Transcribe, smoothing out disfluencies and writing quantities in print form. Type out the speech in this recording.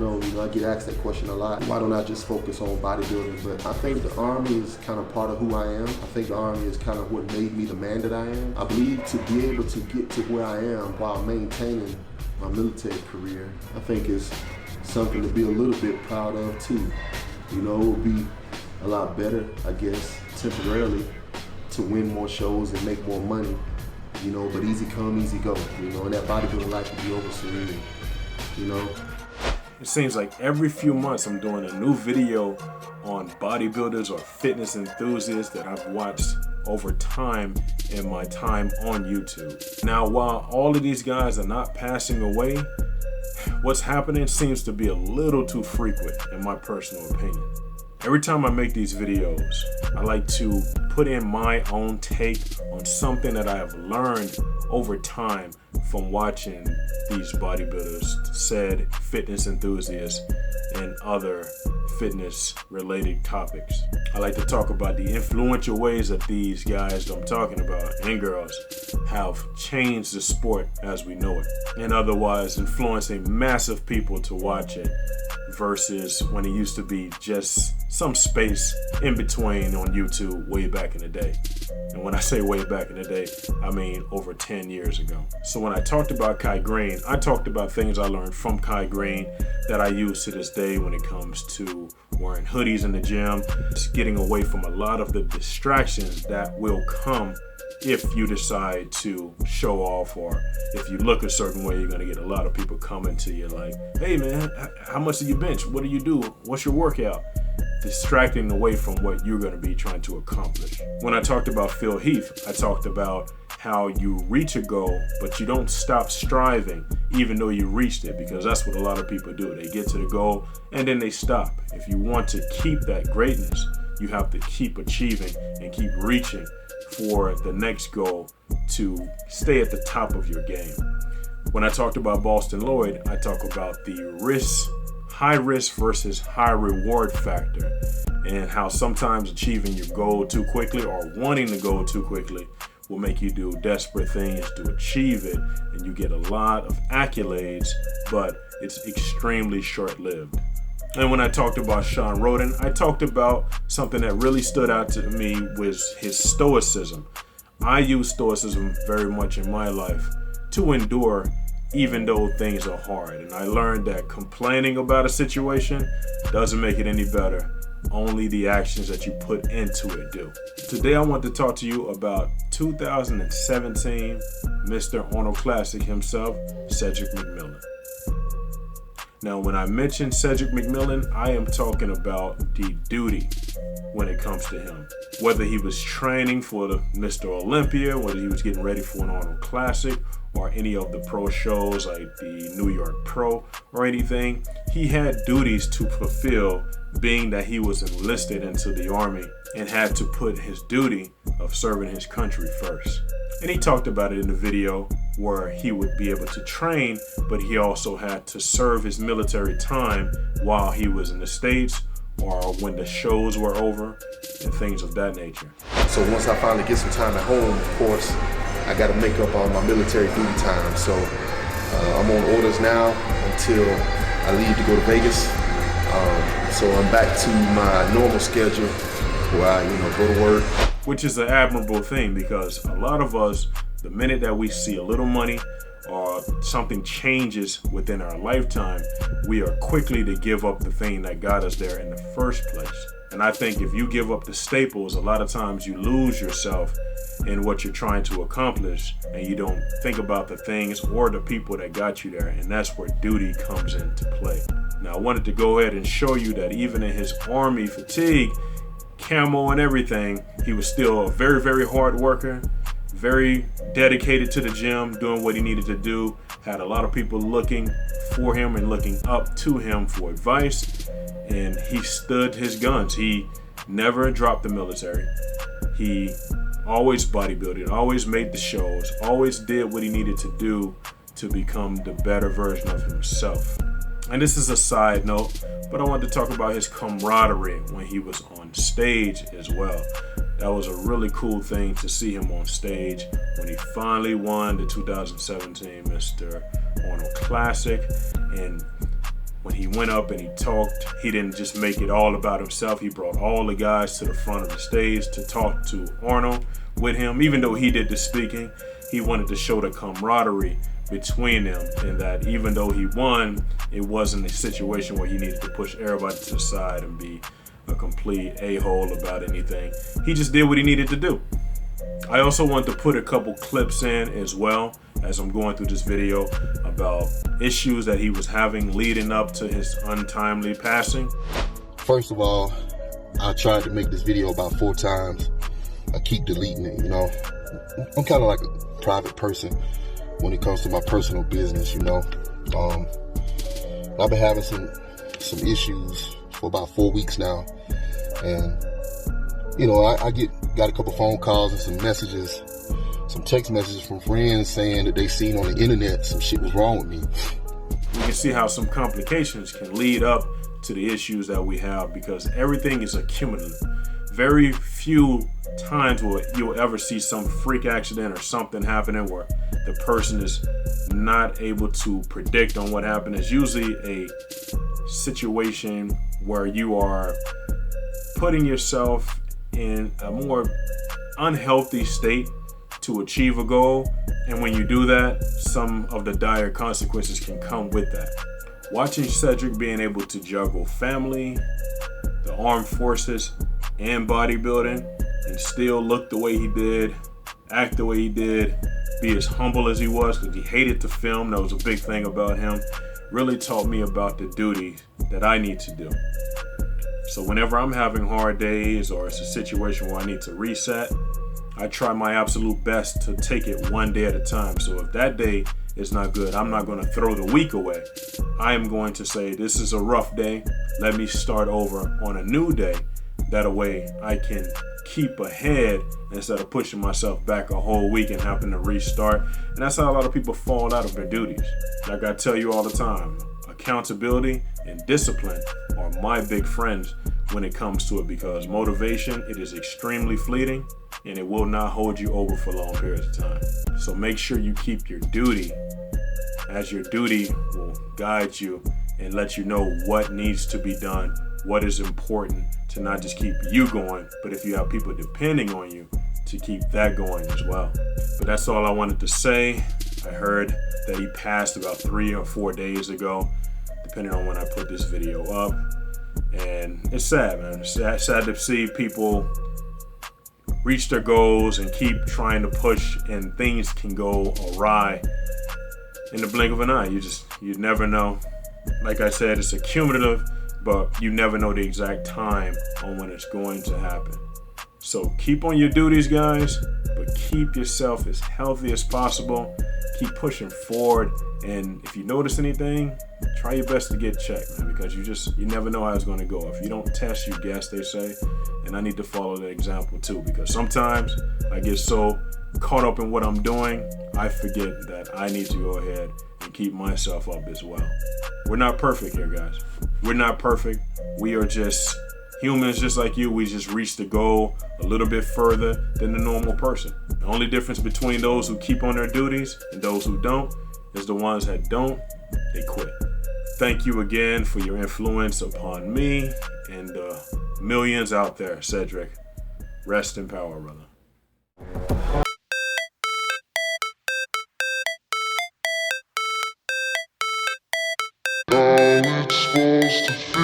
know, I get asked that question a lot. Why don't I just focus on bodybuilding? But I think the Army is kind of part of who I am. I think the Army is kind of what made me the man that I am. I believe to be able to get to where I am while maintaining my military career, I think is something to be a little bit proud of too. You know, it would be a lot better, I guess, temporarily to win more shows and make more money, you know, but easy come, easy go, you know, and that bodybuilding life would be over soon, you know. It seems like every few months I'm doing a new video on bodybuilders or fitness enthusiasts that I've watched over time in my time on YouTube. Now, while all of these guys are not passing away, what's happening seems to be a little too frequent in my personal opinion. Every time I make these videos, I like to put in my own take on something that I have learned over time from watching these bodybuilders, said fitness enthusiasts, and other fitness related topics. I like to talk about the influential ways that these guys I'm talking about, and girls, have changed the sport as we know it, and otherwise influencing massive people to watch it versus when it used to be just some space in between on YouTube way back in the day. And when I say way back in the day, I mean over 10 years ago. So when I talked about Kai Green, I talked about things I learned from Kai Green that I use to this day when it comes to wearing hoodies in the gym, just getting away from a lot of the distractions that will come if you decide to show off, or if you look a certain way, you're gonna get a lot of people coming to you like, hey man, how much do you bench? What do you do? What's your workout? Distracting away from what you're gonna be trying to accomplish. When I talked about Phil Heath, I talked about how you reach a goal, but you don't stop striving even though you reached it, because that's what a lot of people do. They get to the goal and then they stop. If you want to keep that greatness, you have to keep achieving and keep reaching for the next goal to stay at the top of your game. When I talked about Boston Lloyd, I talk about the high risk versus high reward factor, and how sometimes achieving your goal too quickly or wanting to go too quickly will make you do desperate things to achieve it, and you get a lot of accolades, but it's extremely short-lived. And when I talked about Sean Roden, I talked about something that really stood out to me was his stoicism. I use stoicism very much in my life to endure even though things are hard. And I learned that complaining about a situation doesn't make it any better. Only the actions that you put into it do. Today I want to talk to you about 2017 Mr. Arnold Classic himself, Cedric McMillan. Now, when I mention Cedric McMillan, I am talking about the duty when it comes to him. Whether he was training for the Mr. Olympia, whether he was getting ready for an Arnold Classic, or any of the pro shows like the New York Pro or anything, he had duties to fulfill, being that he was enlisted into the Army and had to put his duty of serving his country first. And he talked about it in the video where he would be able to train, but he also had to serve his military time while he was in the States or when the shows were over and things of that nature. So once I finally get some time at home, of course, I got to make up all my military duty time. So I'm on orders now until I leave to go to Vegas. So I'm back to my normal schedule where I, go to work. Which is an admirable thing, because a lot of us, the minute that we see a little money or something changes within our lifetime, we are quickly to give up the thing that got us there in the first place. And I think if you give up the staples, a lot of times you lose yourself in what you're trying to accomplish, and you don't think about the things or the people that got you there, and that's where duty comes into play. Now, I wanted to go ahead and show you that even in his Army fatigue, camo and everything, he was still a very, very hard worker, very dedicated to the gym, doing what he needed to do, had a lot of people looking for him and looking up to him for advice, and he stood his guns. He never dropped the military. He always bodybuilded, always made the shows, always did what he needed to do to become the better version of himself. And this is a side note, but I wanted to talk about his camaraderie when he was on stage as well. That was a really cool thing to see him on stage when he finally won the 2017 Mr. Arnold Classic. And when he went up and he talked, he didn't just make it all about himself. He brought all the guys to the front of the stage to talk to Arnold with him. Even though he did the speaking, he wanted to show the camaraderie between them, and that even though he won, it wasn't a situation where he needed to push everybody to the side and be a complete a-hole about anything. He just did what he needed to do. I also want to put a couple clips in as well as I'm going through this video about issues that he was having leading up to his untimely passing. First of all, I tried to make this video about 4 times. I keep deleting it, you know. I'm kind of like a private person when it comes to my personal business, you know. I've been having some issues for about 4 weeks now, and you know, I got a couple phone calls and some messages, some text messages from friends saying that they seen on the internet some shit was wrong with me. You can see how some complications can lead up to the issues that we have, because everything is accumulative. Very few times will you'll ever see some freak accident or something happening where the person is not able to predict on what happened. It's usually a situation where you are putting yourself in a more unhealthy state to achieve a goal, and when you do that, some of the dire consequences can come with that. Watching Cedric being able to juggle family, the armed forces, and bodybuilding, and still look the way he did, act the way he did, be as humble as he was, because he hated to film. That was a big thing about him. Really taught me about the duty that I need to do. So whenever I'm having hard days or it's a situation where I need to reset, I try my absolute best to take it one day at a time. So if that day is not good, I'm not going to throw the week away. I am going to say, this is a rough day. Let me start over on a new day. That way I can keep ahead instead of pushing myself back a whole week and having to restart. And that's how a lot of people fall out of their duties. Like I tell you all the time, accountability and discipline are my big friends when it comes to it, because motivation, it is extremely fleeting and it will not hold you over for long periods of time. So make sure you keep your duty, as your duty will guide you and let you know what needs to be done, what is important to not just keep you going, but if you have people depending on you, to keep that going as well. But that's all I wanted to say. I heard that he passed about 3 or 4 days ago, depending on when I put this video up. And it's sad, man. It's sad to see people reach their goals and keep trying to push, and things can go awry in the blink of an eye. You never know. Like I said, it's accumulative, but you never know the exact time on when it's going to happen. So keep on your duties, guys, but keep yourself as healthy as possible. Keep pushing forward, and if you notice anything, try your best to get checked, man, because you never know how it's going to go. If you don't test, you guess, they say, and I need to follow that example too, because sometimes I get so caught up in what I'm doing, I forget that I need to go ahead and keep myself up as well. We're not perfect here, guys. We're not perfect. We are just humans just like you. We just reach the goal a little bit further than the normal person. The only difference between those who keep on their duties and those who don't is the ones that don't, they quit. Thank you again for your influence upon me and the millions out there, Cedric. Rest in power, brother. How it's supposed to feel.